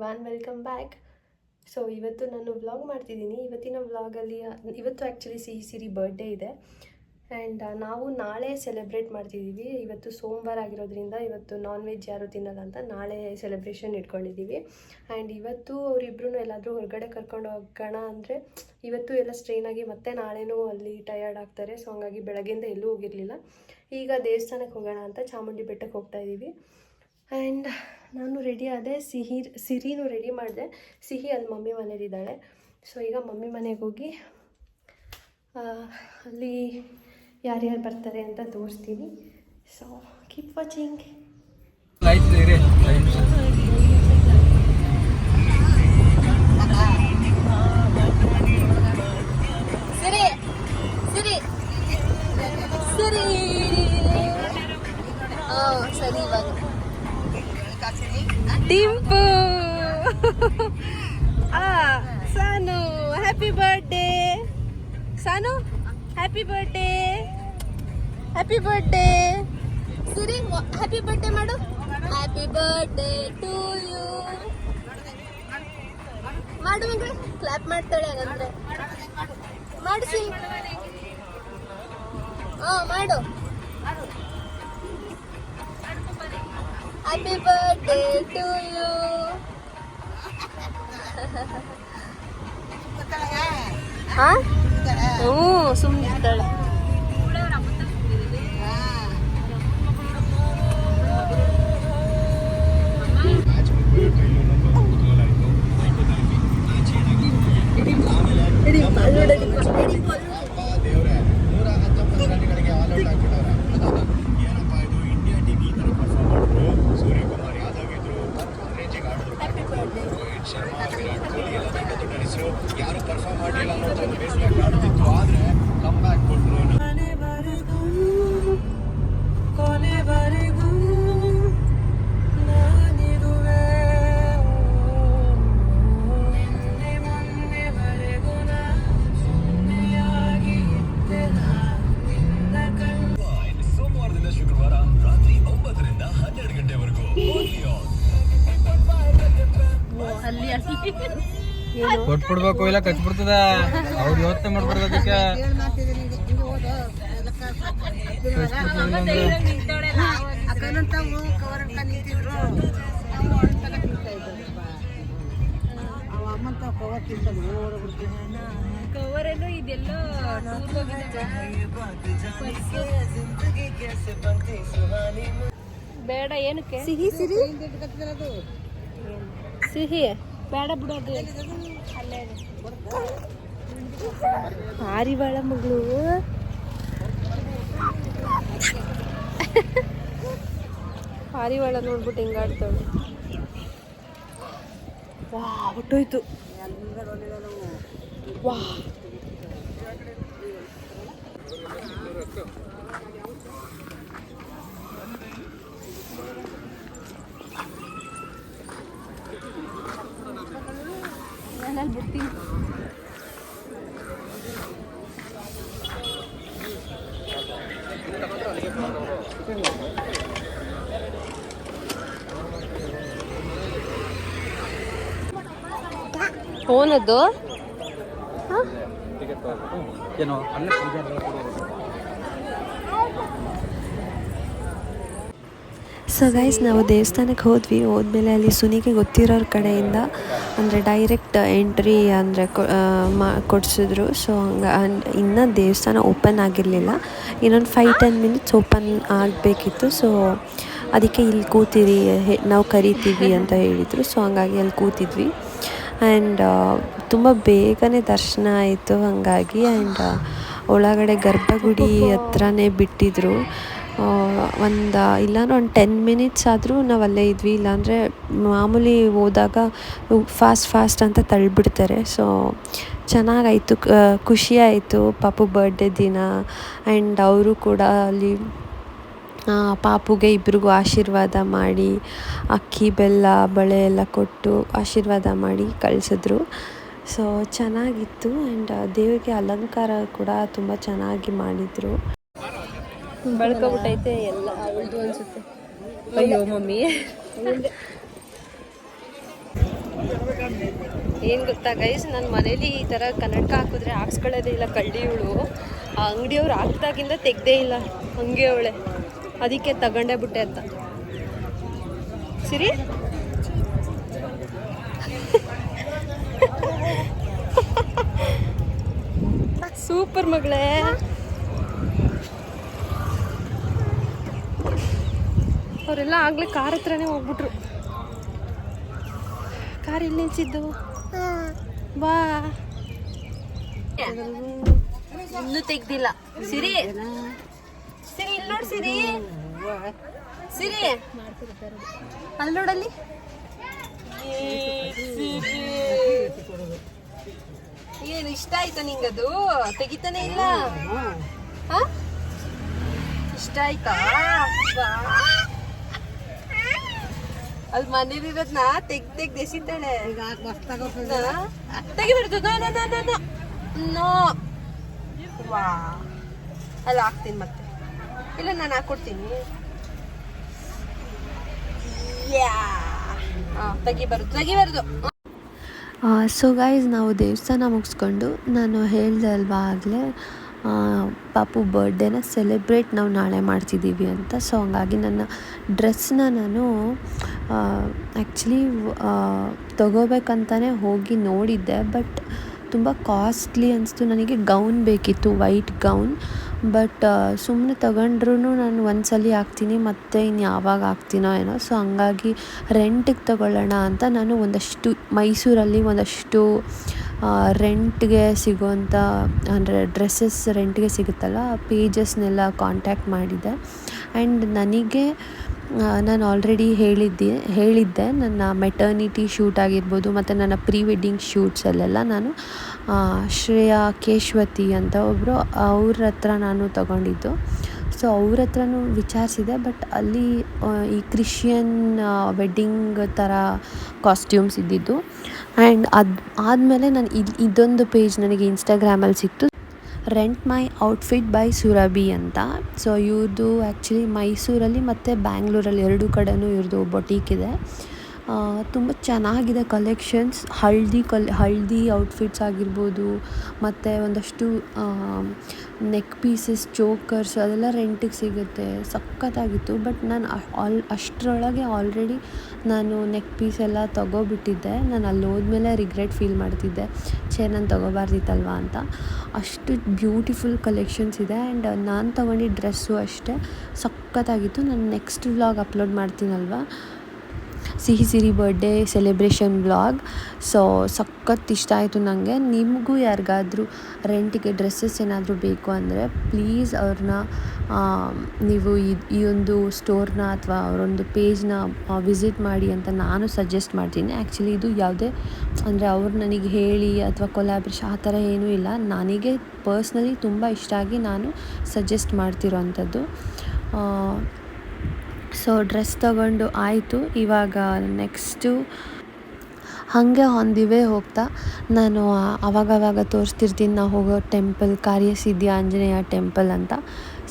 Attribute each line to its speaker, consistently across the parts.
Speaker 1: Everyone, welcome back. So ಇವತ್ತು ನಾನು vlog ಮಾಡ್ತಿದ್ದೀನಿ. ಇವತ್ತಿನ ವ್ಲಾಗಲ್ಲಿ ಇವತ್ತು ಆ್ಯಕ್ಚುಲಿ ಸಿರಿ ಬರ್ಡೇ ಇದೆ ಆ್ಯಂಡ್ ನಾವು ನಾಳೆ ಸೆಲೆಬ್ರೇಟ್ ಮಾಡ್ತಿದ್ದೀವಿ. ಇವತ್ತು ಸೋಮವಾರ ಆಗಿರೋದ್ರಿಂದ ಇವತ್ತು ನಾನ್ ವೆಜ್ ಯಾರು ತಿನ್ನಲ್ಲ ಅಂತ ನಾಳೆ ಸೆಲೆಬ್ರೇಷನ್ ಇಟ್ಕೊಂಡಿದ್ದೀವಿ. ಆ್ಯಂಡ್ ಇವತ್ತು ಅವರಿಬ್ಬರೂ ಎಲ್ಲಾದರೂ ಹೊರಗಡೆ ಕರ್ಕೊಂಡು ಹೋಗೋಣ ಅಂದರೆ ಇವತ್ತು ಎಲ್ಲ ಸ್ಟ್ರೈನಾಗಿ ಮತ್ತೆ ನಾಳೆನೂ ಅಲ್ಲಿ ಟಯರ್ಡ್ ಆಗ್ತಾರೆ. ಸೊ ಹಂಗಾಗಿ ಬೆಳಗ್ಗೆಯಿಂದ ಎಲ್ಲೂ ಹೋಗಿರಲಿಲ್ಲ. ಈಗ ದೇವಸ್ಥಾನಕ್ಕೆ ಹೋಗೋಣ ಅಂತ ಚಾಮುಂಡಿ ಬೆಟ್ಟಕ್ಕೆ ಹೋಗ್ತಾಯಿದ್ದೀವಿ. ಆ್ಯಂಡ್ ನಾನು ರೆಡಿ ಆದೆ, ಸಿರಿನೂ ರೆಡಿ ಮಾಡಿದೆ. ಸಿಹಿ ಅಲ್ಲಿ ಮಮ್ಮಿ ಮನೇಲಿದ್ದಾಳೆ. ಸೊ ಈಗ ಮಮ್ಮಿ ಮನೆಗೆ ಹೋಗಿ ಅಲ್ಲಿ ಯಾರ್ಯಾರು ಬರ್ತಾರೆ ಅಂತ ತೋರಿಸ್ತೀನಿ. So keep watching. Siri Siri Siri ಸರಿ ಇವಾಗ ಟಿಂಪು ಸಾನು ಹ್ಯಾಪಿ ಬರ್ಡೇ. ಸಾನು happy birthday, happy birthday. Siri happy birthday ಮಾಡು. ಹ್ಯಾಪಿ ಬರ್ಡೇ ಟು ಯು ಮಾಡು ಅಂದ್ರೆ ಕ್ಲಾಪ್ ಮಾಡ್ತಾಳೆ. ಹಾಗಂದ್ರೆ ಮಾಡಿಸಿ. ಮಾಡು. Happy birthday to you. ಸುಮ್ಮನಿರ್ತಾಳೆ. ಯಾರು ಪರ್ಫಾರ್ಮ್ ಮಾಡಲಿಲ್ಲ ಅನ್ನೋದು ಬೇಸ್ಮೆಂಟ್ ಆಡ್ತಿತ್ತು. ಆದರೆ ಕಮ್ ಬ್ಯಾಕ್ ಕೊಟ್ಟರು. ಕೊನೆವರೆಗೂ ನಾನಿರುವೆ, ಮೊನ್ನೆವರೆಗೂ ಸುಮ್ಮನೆಯಾಗಿ ಇದ್ದೆ ನಿನ್ನ ಕಣ್ಣು. ಸೋಮವಾರದಿಂದ ಶುಕ್ರವಾರ ರಾತ್ರಿ 9ರಿಂದ 12 ಗಂಟೆವರೆಗೂ
Speaker 2: ಕೊಟ್ಬಿಡ್ಬೇಕು, ಇಲ್ಲ ಕಚ್ಬಿಡ್ತದ. ಅವ್ರು ಯೋಚನೆ ಮಾಡ್ಬಾರ್ದು. ಅದಕ್ಕೆ
Speaker 1: ಕವರಲ್ಲೂ ಇದೆಲ್ಲ ಬೇಡ. ಏನಕ್ಕೆ ಸಿಹಿ ಸಿರಿ ಸಿಹಿ ಬೇಡ ಬಿಡೋದು. ಹಾರಿವಾಳ ಮಗಳು ಹಾರಿವಾಳ ನೋಡ್ಬಿಟ್ಟು ಹಿಂಗಾಡ್ತಾಳೆ. ವಾ ಹೊಟ್ಟೋಯ್ತು. ವಾ ನಾನಲ್ಲಿ ಬಿಡ್ತೀನಿ. ಫೋನದ್ದು ಸೊ ಗೈಸ್, ನಾವು ದೇವಸ್ಥಾನಕ್ಕೆ ಹೋದ್ಮೇಲೆ ಅಲ್ಲಿ ಸುನಿಗೆ ಗೊತ್ತಿರೋರ ಕಡೆಯಿಂದ ಅಂದರೆ ಡೈರೆಕ್ಟ್ ಎಂಟ್ರಿ ಅಂದರೆ ಕೊಡಿಸಿದ್ರು. ಸೊ ಇನ್ನೂ ದೇವಸ್ಥಾನ ಓಪನ್ ಆಗಿರಲಿಲ್ಲ. ಇನ್ನೊಂದು 5-10 ಮಿನಿಟ್ಸ್ ಓಪನ್ ಆಗಬೇಕಿತ್ತು. ಸೊ ಅದಕ್ಕೆ ಇಲ್ಲಿ ಕೂತಿರಿ, ನಾವು ಕರಿತೀವಿ ಅಂತ ಹೇಳಿದರು. ಸೊ ಹಂಗಾಗಿ ಅಲ್ಲಿ ಕೂತಿದ್ವಿ. ಆ್ಯಂಡ್ ತುಂಬ ಬೇಗನೆ ದರ್ಶನ ಆಯಿತು ಹಾಗಾಗಿ. ಆ್ಯಂಡ್ ಒಳಗಡೆ ಗರ್ಭಗುಡಿ ಹತ್ರನೇ ಬಿಟ್ಟಿದ್ರು. ಇಲ್ಲಾಂದ್ರೆ ಒಂದು 10 ಮಿನಿಟ್ಸ್ ಆದರೂ ನಾವು ಅಲ್ಲೇ ಇದ್ವಿ. ಇಲ್ಲಾಂದರೆ ಮಾಮೂಲಿ ಹೋದಾಗ ಫಾಸ್ಟ್ ಅಂತ ತಳ್ಳಿಬಿಡ್ತಾರೆ. ಸೊ ಚೆನ್ನಾಗಾಯಿತು, ಖುಷಿ ಆಯಿತು ಪಾಪು ಬರ್ಡೇ ದಿನ. ಆ್ಯಂಡ್ ಅವರು ಕೂಡ ಅಲ್ಲಿ ಪಾಪುಗೆ ಇಬ್ರಿಗೂ ಆಶೀರ್ವಾದ ಮಾಡಿ ಅಕ್ಕಿ ಬೆಲ್ಲ ಬಳೆ ಎಲ್ಲ ಕೊಟ್ಟು ಆಶೀರ್ವಾದ ಮಾಡಿ ಕಳಿಸಿದ್ರು. ಸೊ ಚೆನ್ನಾಗಿತ್ತು. ಆ್ಯಂಡ್ ದೇವರಿಗೆ ಅಲಂಕಾರ ಕೂಡ ತುಂಬ ಚೆನ್ನಾಗಿ ಮಾಡಿದರು. ಬಳ್ಕೊಬಿಟ್ಟೈತೆ ಎಲ್ಲ ಅವಳದು ಅನಿಸುತ್ತೆ. ಅಯ್ಯೋ ಮಮ್ಮಿ ಏನು ಗೊತ್ತಾ ಗೈಸ್, ನನ್ನ ಮನೇಲಿ ಈ ಥರ ಕನ್ನಡಕ ಹಾಕಿದ್ರೆ ಹಾಕ್ಸ್ಕೊಳ್ಳೋದೇ ಇಲ್ಲ ಕಳ್ಳಿ ಇವಳು. ಆ ಅಂಗಡಿಯವ್ರು ಹಾಕ್ದಾಗಿಂದ ತೆಗ್ದೇ ಇಲ್ಲ, ಹಂಗೆ ಅವಳೆ. ಅದಕ್ಕೆ ತಗೊಂಡೇ ಬಿಟ್ಟೆ ಅಂತ. ಸಿರಿ ಸೂಪರ್ ಮಗಳೇ. ಅವರೆಲ್ಲ ಆಗ್ಲೇ ಕಾರ್ ಹತ್ರನೇ ಹೋಗ್ಬಿಟ್ರು. ಕಾರ್ ಎಲ್ಲಿ ನಿಲ್ಸಿದ್ದು? ಬಾ. ಇನ್ನೂ ತೆಗ್ದಿಲ್ಲ. ಸಿರಿ ಸಿರಿ ಇಲ್ಲಿ ನೋಡ್ ಸಿರಿ. ಸಿರಿ ಅಲ್ಲಿ ನೋಡಲ್ಲಿ. ಏನು ಇಷ್ಟ ಆಯ್ತಾ ನಿಂಗದು? ತೆಗಿತಾನೆ ಇಲ್ಲ. ಇಷ್ಟ ಆಯ್ತಾ? ಅಲ್ಲಿ ಮನೇಲಿರೋದ್ನ ತೆಗ್ದು ಎಸಿತಾಳೆ. ತೆಗಿಬಾರ್ದು. ನೋ ವಾ. ಅಲ್ಲಿ ಹಾಕ್ತೀನಿ ಮತ್ತೆ. ಇಲ್ಲ ನಾನು ಹಾಕೊಡ್ತೀನಿ. ತೆಗಿಬಾರ್ದು.
Speaker 3: ಸೊ ಗೈಸ್, ನಾವು ದೇವಸ್ಥಾನ ಮುಗಿಸ್ಕೊಂಡು, ನಾನು ಹೇಳಿದೆ ಅಲ್ವಾ ಆಗಲೇ ಪಾಪು ಬರ್ಡೇನ ಸೆಲೆಬ್ರೇಟ್ ನಾವು ನಾಳೆ ಮಾಡ್ತಿದ್ದೀವಿ ಅಂತ. ಸೊ ಹಂಗಾಗಿ ನನ್ನ ಡ್ರೆಸ್ನ ನಾನು ಆ್ಯಕ್ಚುಲಿ ತೊಗೋಬೇಕಂತಲೇ ಹೋಗಿ ನೋಡಿದ್ದೆ. ಬಟ್ ತುಂಬ ಕಾಸ್ಟ್ಲಿ ಅನಿಸ್ತು ನನಗೆ. ಗೌನ್ ಬೇಕಿತ್ತು, ವೈಟ್ ಗೌನ್. ಬಟ್ ಸುಮ್ಮನೆ ತಗೊಂಡ್ರೂ ನಾನು ಒಂದ್ಸಲ ಹಾಕ್ತೀನಿ, ಮತ್ತು ಇನ್ನು ಯಾವಾಗ ಹಾಕ್ತೀನೋ ಏನೋ. ಸೊ ಹಂಗಾಗಿ ರೆಂಟಿಗೆ ತಗೊಳ್ಳೋಣ ಅಂತ ನಾನು ಒಂದಷ್ಟು ಮೈಸೂರಲ್ಲಿ ಒಂದಷ್ಟು ರೆಂಟ್ಗೆ ಸಿಗೋವಂಥ, ಅಂದರೆ ಡ್ರೆಸ್ಸಸ್ ರೆಂಟ್ಗೆ ಸಿಗುತ್ತಲ್ಲ, ಪೇಜಸ್ನೆಲ್ಲ ಕಾಂಟ್ಯಾಕ್ಟ್ ಮಾಡಿದ್ದೆ. ಆ್ಯಂಡ್ ನನಗೆ ನಾನು ಆಲ್ರೆಡಿ ಹೇಳಿದ್ದೆ ನನ್ನ ಮೆಟರ್ನಿಟಿ ಶೂಟ್ ಆಗಿರ್ಬೋದು, ಮತ್ತು ನನ್ನ ಪ್ರೀ ವೆಡ್ಡಿಂಗ್ ಶೂಟ್ಸಲ್ಲೆಲ್ಲ ನಾನು ಶ್ರೇಯಾ ಕೇಶ್ವತಿ ಅಂತ ಒಬ್ಬರು, ಅವ್ರ ಹತ್ರ ನಾನು ತಗೊಂಡಿದ್ದು. ಸೊ ಅವ್ರ ಹತ್ರನೂ ವಿಚಾರಿಸಿದೆ. ಬಟ್ ಅಲ್ಲಿ ಈ ಕ್ರಿಶ್ಚಿಯನ್ ವೆಡ್ಡಿಂಗ್ ಥರ ಕಾಸ್ಟ್ಯೂಮ್ಸ್ ಇದ್ದಿದ್ದು. ಆ್ಯಂಡ್ ಆದಮೇಲೆ ನಾನು ಇದೊಂದು ಪೇಜ್ ನನಗೆ ಇನ್ಸ್ಟಾಗ್ರಾಮಲ್ಲಿ ಸಿಕ್ತು, rent my outfit by Surabhi ಅಂತ. ಸೊ ಇವ್ರದ್ದು ಆ್ಯಕ್ಚುಲಿ ಮೈಸೂರಲ್ಲಿ ಮತ್ತು ಬ್ಯಾಂಗ್ಳೂರಲ್ಲಿ ಎರಡೂ ಕಡೆಯೂ ಇವ್ರದ್ದು ಬೊಟೀಕ್ ಇದೆ. ತುಂಬ ಚೆನ್ನಾಗಿದೆ ಕಲೆಕ್ಷನ್ಸ್. ಹಳದಿ ಔಟ್ಫಿಟ್ಸ್ ಆಗಿರ್ಬೋದು, ಮತ್ತು ಒಂದಷ್ಟು ನೆಕ್ ಪೀಸಸ್, ಚೋಕರ್ಸ್ ಅದೆಲ್ಲ ರೆಂಟಿಗೆ ಸಿಗುತ್ತೆ. ಸಖತ್ತಾಗಿತ್ತು. ಬಟ್ ನಾನು ಅಷ್ಟರೊಳಗೆ ಆಲ್ರೆಡಿ ನಾನು ನೆಕ್ ಪೀಸ್ ಎಲ್ಲ ತೊಗೋಬಿಟ್ಟಿದ್ದೆ. ನಾನು ಅಲ್ಲಿ ಹೋದ್ಮೇಲೆ ರಿಗ್ರೆಟ್ ಫೀಲ್ ಮಾಡ್ತಿದ್ದೆ, ನಾನು ತೊಗೋಬಾರ್ದಿತ್ತಲ್ವ ಅಂತ. ಅಷ್ಟು ಬ್ಯೂಟಿಫುಲ್ ಕಲೆಕ್ಷನ್ಸ್ ಇದೆ. ಆ್ಯಂಡ್ ನಾನು ತೊಗೊಂಡಿದ್ದ ಡ್ರೆಸ್ಸು ಅಷ್ಟೇ ಸಖತ್ತಾಗಿತ್ತು. ನಾನು ನೆಕ್ಸ್ಟ್ ವ್ಲಾಗ್ ಅಪ್ಲೋಡ್ ಮಾಡ್ತೀನಲ್ವ, ಸಿಹಿ ಸಿರಿ ಬರ್ಡೇ ಸೆಲೆಬ್ರೇಷನ್ ವ್ಲಾಗ್. ಸೊ ಸಖತ್ ಇಷ್ಟ ಆಯಿತು ನನಗೆ. ನಿಮಗೂ ಯಾರಿಗಾದರೂ ರೆಂಟಿಗೆ ಡ್ರೆಸ್ಸಸ್ ಏನಾದರೂ ಬೇಕು ಅಂದರೆ ಪ್ಲೀಸ್ ಅವ್ರನ್ನ ನೀವು ಈ ಒಂದು ಸ್ಟೋರ್ನ ಅಥವಾ ಅವರೊಂದು ಪೇಜ್ನ ವಿಸಿಟ್ ಮಾಡಿ ಅಂತ ನಾನು ಸಜೆಸ್ಟ್ ಮಾಡ್ತೀನಿ. ಆ್ಯಕ್ಚುಲಿ ಇದು ಯಾವುದೇ ಅಂದರೆ ಅವ್ರು ನನಗೆ ಹೇಳಿ ಅಥವಾ ಕೊಲಾಬ್ರೇಷನ್ ಆ ಥರ ಏನೂ ಇಲ್ಲ. ನನಗೆ ಪರ್ಸ್ನಲಿ ತುಂಬ ಇಷ್ಟ ಆಗಿ ನಾನು ಸಜೆಸ್ಟ್ ಮಾಡ್ತಿರೋ ಅಂಥದ್ದು. ಸೊ ಡ್ರೆಸ್ ತಗೊಂಡು ಆಯಿತು. ಇವಾಗ ನೆಕ್ಸ್ಟು ಹಾಗೆ ಆನ್ ದಿ ವೇ ಹೋಗ್ತಾ ನಾನು ಆವಾಗವಾಗ ತೋರಿಸ್ತಿರ್ತೀನಿ ನಾವು ಹೋಗೋ ಟೆಂಪಲ್, ಕಾರ್ಯಸಿದ್ಧಿ ಆಂಜನೇಯ ಟೆಂಪಲ್ ಅಂತ.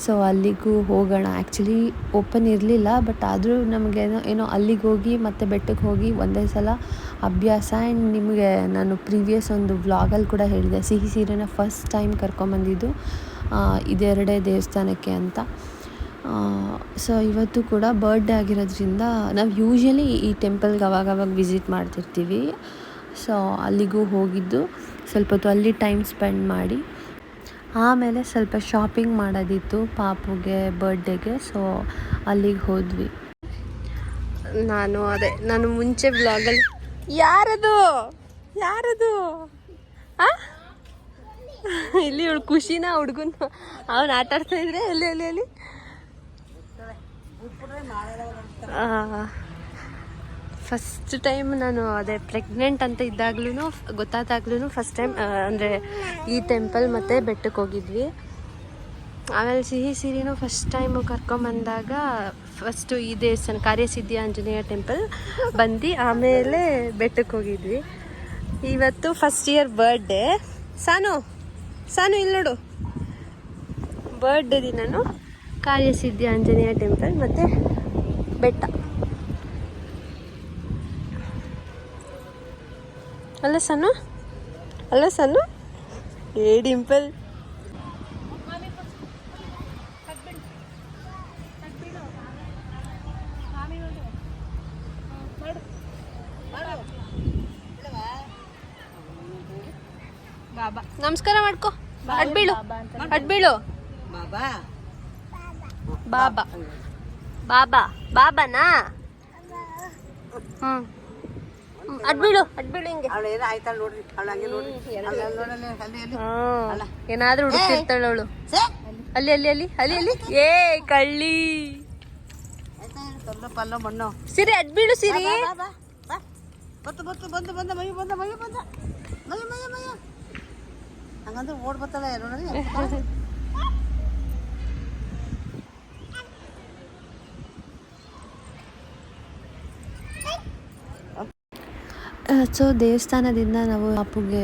Speaker 3: ಸೊ ಅಲ್ಲಿಗೂ ಹೋಗೋಣ. ಆ್ಯಕ್ಚುಲಿ ಓಪನ್ ಇರಲಿಲ್ಲ, ಬಟ್ ಆದರೂ ನಮಗೆ ಏನೋ ಅಲ್ಲಿಗೆ ಹೋಗಿ ಮತ್ತು ಬೆಟ್ಟಕ್ಕೆ ಹೋಗಿ ಒಂದೇ ಸಲ ಅಭ್ಯಾಸ. ಆ್ಯಂಡ್ ನಿಮಗೆ ನಾನು ಪ್ರೀವಿಯಸ್ ಒಂದು ವ್ಲಾಗಲ್ಲಿ ಕೂಡ ಹೇಳಿದೆ, ಸಿಹಿ ಸೀರೆನ ಫಸ್ಟ್ ಟೈಮ್ ಕರ್ಕೊಂಬಂದಿದ್ದು ಇದೆರಡೇ ದೇವಸ್ಥಾನಕ್ಕೆ ಅಂತ. ಸೊ ಇವತ್ತು ಕೂಡ ಬರ್ಡೇ ಆಗಿರೋದ್ರಿಂದ ನಾವು ಯೂಶ್ವಲಿ ಈ ಟೆಂಪಲ್ಗೆ ಅವಾಗವಾಗ ವಿಸಿಟ್ ಮಾಡ್ತಿರ್ತೀವಿ. ಸೊ ಅಲ್ಲಿಗೂ ಹೋಗಿದ್ದು, ಸ್ವಲ್ಪ ಹೊತ್ತು ಅಲ್ಲಿ ಟೈಮ್ ಸ್ಪೆಂಡ್ ಮಾಡಿ ಆಮೇಲೆ ಸ್ವಲ್ಪ ಶಾಪಿಂಗ್ ಮಾಡೋದಿತ್ತು ಪಾಪುಗೆ ಬರ್ಡೇಗೆ. ಸೊ ಅಲ್ಲಿಗೆ ಹೋದ್ವಿ. ನಾನು ಮುಂಚೆ ವ್ಲಾಗಲ್ಲಿ ಯಾರದು ಇಲ್ಲಿ ಇವಳು ಖುಷಿನ ಹುಡುಗನ ಅವನು ಆಟಾಡ್ತಾ ಇದ್ರೆ ಎಲ್ಲಿ ಫಸ್ಟ್ ಟೈಮ್ ನಾನು ಪ್ರೆಗ್ನೆಂಟ್ ಅಂತ ಇದ್ದಾಗ್ಲೂ ಗೊತ್ತಾದಾಗ್ಲೂ ಫಸ್ಟ್ ಟೈಮ್ ಅಂದರೆ ಈ ಟೆಂಪಲ್ ಮತ್ತು ಬೆಟ್ಟಕ್ಕೆ ಹೋಗಿದ್ವಿ. ಆಮೇಲೆ ಸಿಹಿ ಸಿರಿನೂ ಫಸ್ಟ್ ಟೈಮು ಕರ್ಕೊಂಬಂದಾಗ ಫಸ್ಟು ಈ ದೇವಸ್ಥಾನ ಕಾರ್ಯಸಿದ್ಧಿ ಆಂಜನೇಯ ಟೆಂಪಲ್ ಬಂದು ಆಮೇಲೆ ಬೆಟ್ಟಕ್ಕೆ ಹೋಗಿದ್ವಿ. ಇವತ್ತು ಫಸ್ಟ್ ಇಯರ್ ಬರ್ಡೇ. ಸಾನು ಇಲ್ಲಿ ನೋಡು, ಬರ್ಡೇ ದಿನನೂ ಕಾರ್ಯಸಿದ್ಧಿ ಆಂಜನೇಯ ಟೆಂಪಲ್ ಮತ್ತು ಬೆಟ್ಟ.
Speaker 1: ಅಲ್ಲ ಸನ್ನು ಏ ಡಿಂಪಲ್. ನಮಸ್ಕಾರ ಮಾಡ್ಕೊ. ಅಡ್ಬೀಳು ಬಾಬಾ ಬಾಬಾನಾ. ಅಡ್ಬೀಳು ಹಿಂಗೆ. ಏನಾದ್ರೂ ಹುಡುಕ್ತಿರ್ತಾಳ ಅವಳು. ಅಲ್ಲಿ ಏ ಕಳ್ಳಿ
Speaker 4: ಪಲ್ಲ ಮಣ್ಣು
Speaker 1: ಸಿರಿ. ಅಡ್ಬೀಳು ಸಿರಿ.
Speaker 4: ಬಂದ ಮಯ್ಯ ಹಂಗಂದ್ರೆ ಓಡ್ ಬರ್ತಾಳೆ ನೋಡಿ.
Speaker 3: ಸೊ ದೇವಸ್ಥಾನದಿಂದ ನಾವು ಪಾಪುಗೆ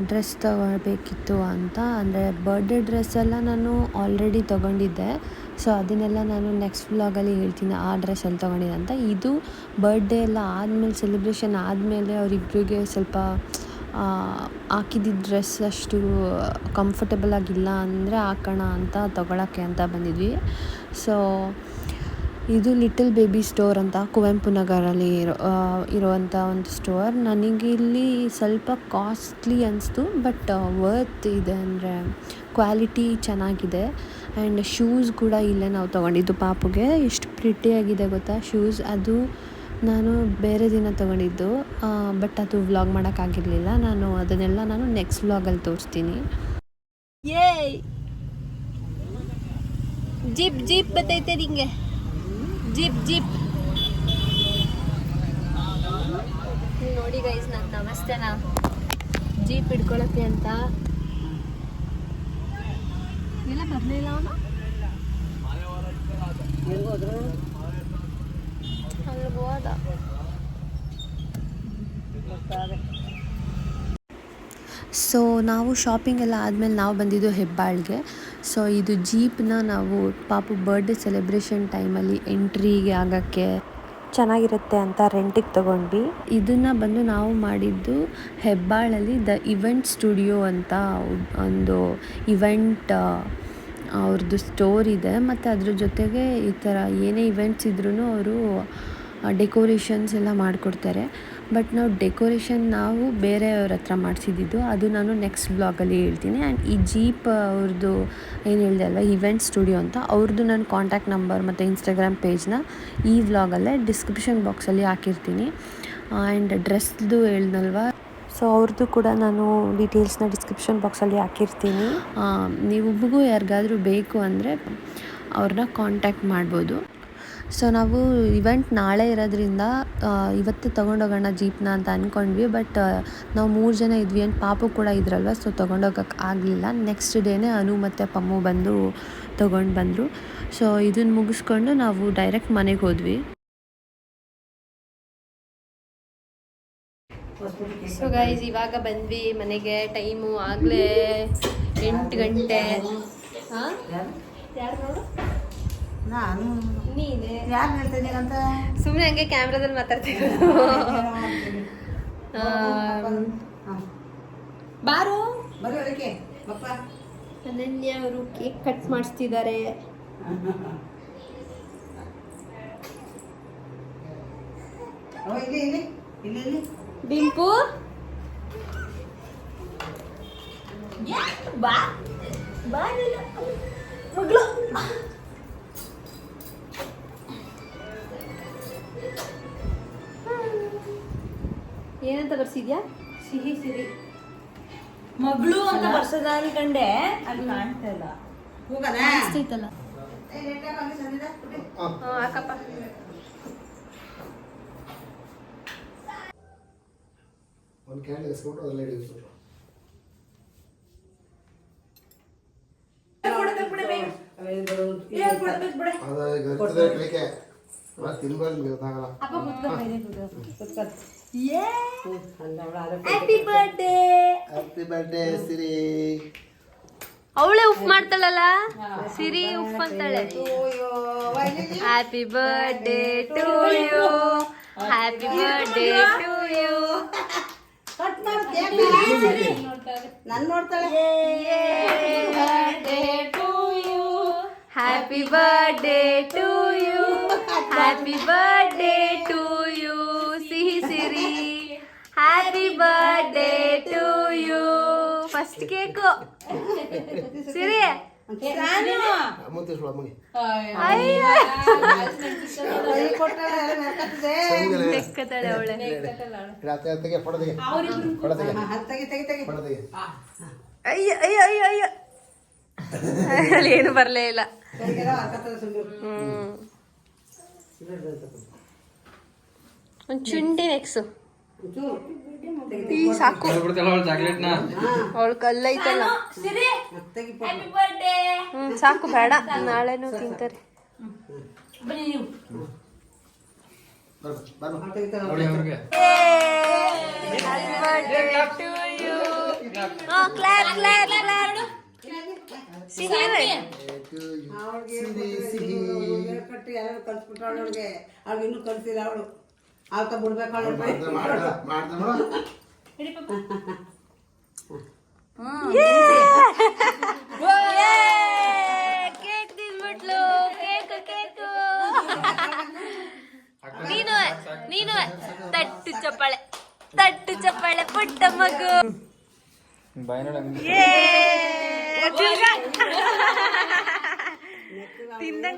Speaker 3: ಡ್ರೆಸ್ ತಗೊಳ್ಬೇಕಿತ್ತು ಅಂತ, ಅಂದರೆ ಬರ್ಡೇ ಡ್ರೆಸ್ ಎಲ್ಲ ನಾನು ಆಲ್ರೆಡಿ ತೊಗೊಂಡಿದ್ದೆ. ಸೊ ಅದನ್ನೆಲ್ಲ ನಾನು ನೆಕ್ಸ್ಟ್ ವ್ಲಾಗಲ್ಲಿ ಹೇಳ್ತೀನಿ ಆ ಡ್ರೆಸ್ ಎಲ್ಲ ತೊಗೊಂಡಿದ್ದೆ ಅಂತ. ಇದು ಬರ್ಡೇ ಎಲ್ಲ ಆದಮೇಲೆ, ಸೆಲೆಬ್ರೇಷನ್ ಆದಮೇಲೆ ಅವರಿಬ್ಬರಿಗೆ ಸ್ವಲ್ಪ ಹಾಕಿದ್ದ ಡ್ರೆಸ್ ಅಷ್ಟು ಕಂಫರ್ಟಬಲ್ ಆಗಿಲ್ಲ ಅಂದರೆ ಹಾಕೋಣ ಅಂತ ತೊಗೊಳಕ್ಕೆ ಅಂತ ಬಂದಿದ್ವಿ. ಸೊ ಇದು ಲಿಟಲ್ ಬೇಬಿ ಸ್ಟೋರ್ ಅಂತ ಕುವೆಂಪು ನಗರಲ್ಲಿ ಇರುವಂಥ ಒಂದು ಸ್ಟೋರ್. ನನಗೆ ಇಲ್ಲಿ ಸ್ವಲ್ಪ ಕಾಸ್ಟ್ಲಿ ಅನಿಸ್ತು, ಬಟ್ ವರ್ತ್ ಇದೆ, ಅಂದರೆ ಕ್ವಾಲಿಟಿ ಚೆನ್ನಾಗಿದೆ. ಆ್ಯಂಡ್ ಶೂಸ್ ಕೂಡ ಇಲ್ಲೇ ನಾವು ತೊಗೊಂಡಿದ್ದು ಪಾಪುಗೆ. ಎಷ್ಟು ಪ್ರಿಟಿಯಾಗಿದೆ ಗೊತ್ತಾ ಶೂಸ್. ಅದು ನಾನು ಬೇರೆ ದಿನ ತೊಗೊಂಡಿದ್ದು, ಬಟ್ ಅದು ವ್ಲಾಗ್ ಮಾಡೋಕ್ಕಾಗಿರಲಿಲ್ಲ. ಅದನ್ನೆಲ್ಲ ನಾನು ನೆಕ್ಸ್ಟ್ ವ್ಲಾಗಲ್ಲಿ ತೋರಿಸ್ತೀನಿ.
Speaker 1: ಜೀಪ್ ಬತ್ತೈತೆ ನಿಂಗೆ. ಜೀಪ್ ನೋಡಿ ಗೈಸ್, ನನ್ನ ನಮಸ್ತೆನಾ ಜೀಪ್ ಹಿಡ್ಕೊಳಕ್ಕೆ ಅಂತ ಎಲ್ಲ ಬರಲಿಲ್ಲ ಅವನು. ಅಲ್ಲಿ ಹೋದ.
Speaker 3: ಸೊ ನಾವು ಶಾಪಿಂಗ್ ಎಲ್ಲ ಆದಮೇಲೆ ನಾವು ಬಂದಿದ್ದು ಹೆಬ್ಬಾಳ್ಗೆ. ಸೊ ಇದು ಜೀಪ್ನ ನಾವು ಪಾಪು ಬರ್ಡೇ ಸೆಲೆಬ್ರೇಷನ್ ಟೈಮಲ್ಲಿ ಎಂಟ್ರಿಗೆ ಆಗೋಕ್ಕೆ ಚೆನ್ನಾಗಿರುತ್ತೆ ಅಂತ ರೆಂಟಿಗೆ ತೊಗೊಂಡ್ವಿ. ಇದನ್ನು ಬಂದು ನಾವು ಮಾಡಿದ್ದು ಹೆಬ್ಬಾಳಲ್ಲಿ ದ ಇವೆಂಟ್ ಸ್ಟುಡಿಯೋ ಅಂತ ಒಂದು ಇವೆಂಟ್ ಅವ್ರದ್ದು ಸ್ಟೋರ್ ಇದೆ. ಮತ್ತು ಅದ್ರ ಜೊತೆಗೆ ಈ ಥರ ಏನೇ ಇವೆಂಟ್ಸ್ ಇದ್ರೂ ಅವರು ಡೆಕೋರೇಷನ್ಸ್ ಎಲ್ಲ ಮಾಡಿಕೊಡ್ತಾರೆ. ಬಟ್ ನಾವು ಡೆಕೋರೇಷನ್ ನಾವು ಬೇರೆಯವ್ರ ಹತ್ರ ಮಾಡಿಸಿದ್ದು, ಅದು ನಾನು ನೆಕ್ಸ್ಟ್ ಬ್ಲಾಗಲ್ಲಿ ಹೇಳ್ತೀನಿ. ಆ್ಯಂಡ್ ಈ ಜೀಪ್ ಅವ್ರದ್ದು ಏನು ಹೇಳಿದೆ ಅಲ್ವ ಇವೆಂಟ್ ಸ್ಟುಡಿಯೋ ಅಂತ, ಅವ್ರದ್ದು ನಾನು ಕಾಂಟ್ಯಾಕ್ಟ್ ನಂಬರ್ ಮತ್ತು ಇನ್ಸ್ಟಾಗ್ರಾಮ್ ಪೇಜ್ನ ಈ ವ್ಲಾಗಲ್ಲೇ ಡಿಸ್ಕ್ರಿಪ್ಷನ್ ಬಾಕ್ಸಲ್ಲಿ ಹಾಕಿರ್ತೀನಿ. ಆ್ಯಂಡ್ ಡ್ರೆಸ್ದು ಹೇಳ್ದಲ್ವ, ಸೊ ಅವ್ರದ್ದು ಕೂಡ ನಾನು ಡೀಟೇಲ್ಸ್ನ ಡಿಸ್ಕ್ರಿಪ್ಷನ್ ಬಾಕ್ಸಲ್ಲಿ ಹಾಕಿರ್ತೀನಿ. ನೀವೊಬ್ಬಗೂ ಯಾರಿಗಾದರೂ ಬೇಕು ಅಂದರೆ ಅವ್ರನ್ನ ಕಾಂಟ್ಯಾಕ್ಟ್ ಮಾಡ್ಬೋದು. ಸೊ ನಾವು ಇವೆಂಟ್ ನಾಳೆ ಇರೋದ್ರಿಂದ ಇವತ್ತೇ ತೊಗೊಂಡೋಗೋಣ ಜೀಪ್ನ ಅಂತ ಅಂದ್ಕೊಂಡ್ವಿ. ಬಟ್ ನಾವು 3 ಜನ ಇದ್ವಿ, ಆ್ಯಂಡ್ ಪಾಪು ಕೂಡ ಇದ್ರಲ್ವ, ಸೊ ತೊಗೊಂಡೋಗಕ್ಕೆ ಆಗಲಿಲ್ಲ. ನೆಕ್ಸ್ಟ್ ಡೇನೇ ಅನು ಮತ್ತು ಪಮ್ಮು ಬಂದು ತೊಗೊಂಡು ಬಂದರು. ಸೊ ಇದನ್ನು ಮುಗಿಸ್ಕೊಂಡು ನಾವು ಡೈರೆಕ್ಟ್ ಮನೆಗೆ ಹೋದ್ವಿ.
Speaker 1: ಸೊ ಗೈಸ್, ಇವಾಗ ಬಂದ್ವಿ ಮನೆಗೆ. ಟೈಮು ಆಗಲೇ 8 ಗಂಟೆ. ಹಾಂ, ಯಾರು ನೋಡು?
Speaker 4: ನಾನು
Speaker 1: ನೀನೆ
Speaker 4: ಯಾರು ಹೇಳ್ತೀನಿ ಅಂತ
Speaker 1: ಸುಮ್ಮನೆ ಹಂಗೆ ಕ್ಯಾಮ್ರಾದಲ್ಲಿ ಮಾತಾಡ್ತೀವಿ. ಬಾರು
Speaker 4: ಬರೋದಕ್ಕೆ ಮಕ್ಕ
Speaker 1: ಅನನ್ಯ ಅವರು ಕೇಕ್ ಕಟ್ ಮಾಡಿಸ್ತಿದ್ದಾರೆ.
Speaker 4: ಇಲ್ಲಿ
Speaker 1: ಡಿಂಪು ಬಾ ಮಗಳು. ಏನಂತ ಬರ್ಸಿದ್ಯಾ? ಸಿಹಿ ಸಿರಿ
Speaker 4: ಮಗಳು ಅಂತ ಬರ್ಸದ ಅನ್ಕಂಡೆ, ಅದು ಕಾಣ್ತಾ ಇಲ್ಲ.
Speaker 1: ಅನಿಸ್ತೈತಲ್ಲ. ಹಾಕಪ್ಪ.
Speaker 5: ಒಂದು ಕ್ಯಾಂಡ್ ಎಸ್ಕೊಂಡು ಅದೆಲ್ಲ ಹಿಡಿಯುತ್ತೆ.
Speaker 1: Happy birthday
Speaker 5: Siri.
Speaker 1: ಅವಳೇ ಉಫ್ ಮಾಡ್ತಾಳಲ್ಲ, ಸಿರಿ ಉಫ್ ಅಂತಾಳೆ. Happy birthday to you, happy birthday to you.
Speaker 4: ನನ್ ನೋಡ್ತಾಳೆ.
Speaker 3: Happy birthday to you, happy birthday to you Sihi Siri, happy birthday to you. First cake Siri.
Speaker 5: ಅಮ್ಮ ತಿಳ್ಸು ಅಮ್ಮಗೆ
Speaker 3: ಅಯ್ಯೋ
Speaker 4: ಕೈ ಕೊಟ್ಟಾಳೆ, ಎಲ್ಲ ನೆನ್ಕತ್ತದೆ.
Speaker 3: ನೆಕ್ಕತಾಳೆ ಅವಳೆ.
Speaker 5: ತೆಗೆ ಫೋಟೋ ತೆಗೆ ಫೋಟೋ ತೆಗೆ
Speaker 4: ತೆಗಿ
Speaker 5: ಫೋಟೋ ತೆಗೆ
Speaker 3: ಅಯ್ಯೋ ಅಯ್ಯೋ ಅಯ್ಯೋ ಅಯ್ಯೋ ಅಲ್ಲಿ ಏನು ಬರಲೇ ಇಲ್ಲ.
Speaker 4: ಕೈಗೆಲ್ಲ ಹರ್ಕತ್ತದೆ ಸುಂದು.
Speaker 3: ಒಂದು ಚುಂಡಿ ನೆಕ್ಸು
Speaker 4: ಒಂಚೂರು
Speaker 3: ಈ ಸಾಕು.
Speaker 2: ಚಾಕ್ಲೇಟ್ನ
Speaker 3: ಅವಳ ಕಲ್ಲೈತಲ್ಲ.
Speaker 4: ತೆಗಿ
Speaker 3: ಸಾಕು ಬೇಡ, ನಾಳೆನೂ ತಿಂತಾರೆ.
Speaker 4: ತೆಗಿತಾಳೆ.
Speaker 2: ನೋಡಿ ಅವ್ರಿಗೆ
Speaker 4: ಕಟ್ಟಿ ಯಾರು ಕಲ್ಸ್ಬಿಟ್ಟಾಳು ಅವಳಿಗೆ. ಅವ್ಳಿಗೆ ಇನ್ನೂ ಕಲ್ಸಿಲ್ಲ ಅವಳು. ಆತ ಬಿಡ್ಬೇಕು ಅವಳು.
Speaker 3: ಕೇಕ್ ತಿಂದ್ಬಿಟ್ಲು. Cake cake. ನೀನು ತಟ್ಟು ಚಪ್ಪಾಳೆ, ತಟ್ಟು ಚಪ್ಪಾಳೆ ಪುಟ್ಟ ಮಗು.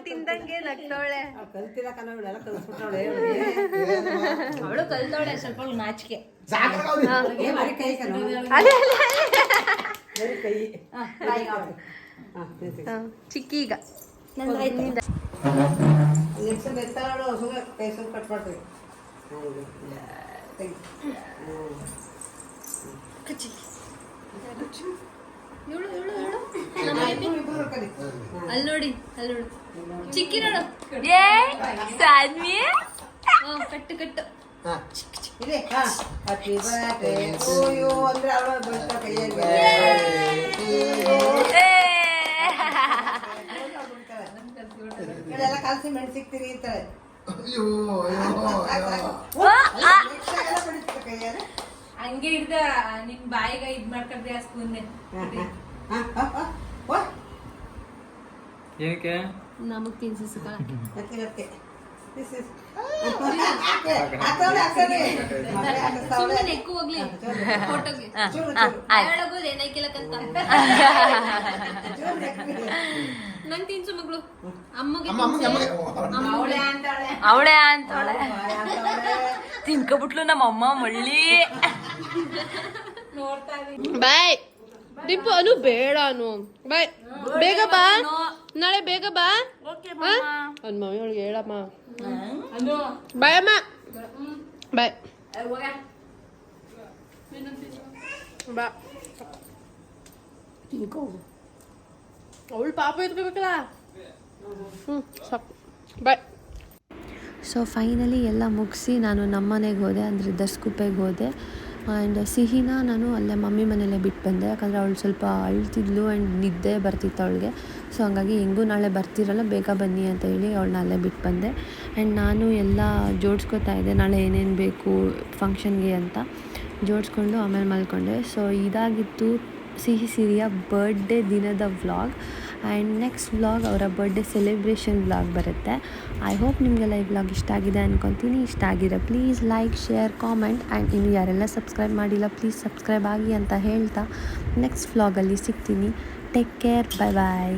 Speaker 3: ತಿಂದಂಗೆ ನಗ್ತವಳೆ.
Speaker 4: ಕಲ್ತಿಲ್ಲ ಕನ್ನಡ ಕಲ್ಸ್ಬಿಟ್ಟಾಳೆ.
Speaker 3: ಅವಳು ಕಲ್ತವಳೆ, ಸ್ವಲ್ಪ ನಾಚಿಕೆ.
Speaker 4: ಬರೀ ಕೈ ಕಣ.
Speaker 3: ಅದೇ
Speaker 4: ಬರೀ ಕೈ.
Speaker 3: ಚಿಕ್ಕಿ ಈಗ
Speaker 4: ನೆಕ್ಸ್ಟ್ ಎತ್ತಾಳು ಸುಮ್ಮನೆ ಕೈ ಸುಮ್ಮನೆ ಕಟ್ ಮಾಡ್ತೀವಿ. ತೆಗಿ.
Speaker 3: ಅಲ್ಲಿ ನೋಡಿ ಚಿಕ್ಕಿ ನೋಡು. ಏ ಸಾದ್ಮಿ ಕಟ್ಟು ಕಟ್ಟು.
Speaker 4: ಇದೆ. ಹ್ಯಾಪಿ ಬರ್ತ್ಡೇ ಟು ಯು ಅಂದ್ರೆ ಅವಳು ಬಿಡ್ತಾ ಕೈಯಲ್ಲಿ. ಇದೆಲ್ಲ ಕಲಸಿ ಮೆಣಸಿಕ್ತೀರಿ ಅಂತಾರೆ. ಕೈಯಲ್ಲಿ
Speaker 6: ಹಂಗೆ ಹಿಡ್ದ ನಿಮ್ ಬಾಯಿಗ ಇದ್ ಮಾಡ್ಕೊಂಡ್ರಿ ಆ ಸ್ಪೂನ್
Speaker 2: ಏನಕ್ಕೆ
Speaker 3: ನಮಗ್ ತಿನ್ಸಿಸ್ಕ. ಸುಮ್ಮನೆ ನೆಕ್ಕು ಹೋಗ್ಲಿ ಫೋಟೋಗೆ. ಹೇಳೋದು ಏನೈಕಿಲ್ಲಕಂತ ನಂಗೆ ತಿನ್ಸು ಮಗಳು. ಅಮ್ಮಗೆ ಅವಳೆ ಅಂತವಳೆ ತಿನ್ಕೊಬಿಟ್ಲು ನಮ್ಮಮ್ಮ ಮಳ್ಳಿ. ಬಾಯ್ ದೀಪು ಅನು ಬೇಡ ಅನು. ಬಾಯ್ ಬೇಗ ಬಾ, ನಾಳೆ ಬೇಗ ಬಾ. ಅವ್ನ ಮಮ್ಮಿ ಒಳಗೆ ಹೇಳಮ್ಮ. ಬಾಯ್ ಅಮ್ಮ, ಬಾಯ್ ಬಾ. ತಿನ್ಕೋ, ಅವಳು ಪಾಪ ಎತ್ಕೋಬೇಕಲ್ಲ. ಸಾಕು ಬಾಯ್.
Speaker 7: ಸೊ ಫೈನಲಿ ಎಲ್ಲ ಮುಗಿಸಿ ನಾನು ನಮ್ಮ ಮನೆಗೆ ಹೋದೆ, ಅಂದರೆ ದರ್ಸ್ಕುಪ್ಪೆಗೆ ಹೋದೆ. ಆ್ಯಂಡ್ ಸಿಹಿನ ನಾನು ಅಲ್ಲೇ ಮಮ್ಮಿ ಮನೆಯಲ್ಲೇ ಬಿಟ್ಟು ಬಂದೆ, ಯಾಕಂದರೆ ಅವಳು ಸ್ವಲ್ಪ ಅಳ್ತಿದ್ಲು ಆ್ಯಂಡ್ ನಿದ್ದೆ ಬರ್ತಿತ್ತು ಅವಳಿಗೆ. ಸೊ ಹಂಗಾಗಿ ಹೆಂಗೂ ನಾಳೆ ಬರ್ತಿರಲ್ಲ, ಬೇಗ ಬನ್ನಿ ಅಂತ ಹೇಳಿ ಅವಳನ್ನ ಅಲ್ಲೇ ಬಿಟ್ಟು ಬಂದೆ. ಆ್ಯಂಡ್ ನಾನು ಎಲ್ಲ ಜೋಡಿಸ್ಕೊತಾ ಇದ್ದೆ, ನಾಳೆ ಏನೇನು ಬೇಕು ಫಂಕ್ಷನ್ಗೆ ಅಂತ ಜೋಡಿಸ್ಕೊಂಡು ಆಮೇಲೆ ಮಲ್ಕೊಂಡೆ. ಸೊ ಇದಾಗಿತ್ತು ಸಿಹಿ ಸಿರಿಯ ಬರ್ಡೇ ದಿನದ ವ್ಲಾಗ್. ಆ್ಯಂಡ್ ನೆಕ್ಸ್ಟ್ ವ್ಲಾಗ್ ಅವರ ಬರ್ಡೇ ಸೆಲೆಬ್ರೇಷನ್ ವ್ಲಾಗ್ ಬರುತ್ತೆ. ಐ ಹೋಪ್ ನಿಮಗೆಲ್ಲ ಈ ವ್ಲಾಗ್ ಇಷ್ಟ ಆಗಿದೆ ಅಂದ್ಕೊತೀನಿ. ಇಷ್ಟ ಆಗಿದೆ please like, share, comment. And ಇನ್ನು ಯಾರೆಲ್ಲ ಸಬ್ಸ್ಕ್ರೈಬ್ ಮಾಡಿಲ್ಲ ಪ್ಲೀಸ್ ಸಬ್ಸ್ಕ್ರೈಬ್ ಆಗಿ ಅಂತ ಹೇಳ್ತಾ ನೆಕ್ಸ್ಟ್ ವ್ಲಾಗಲ್ಲಿ ಸಿಗ್ತೀನಿ. ಟೇಕ್ ಕೇರ್, ಬಾಯ್ ಬಾಯ್.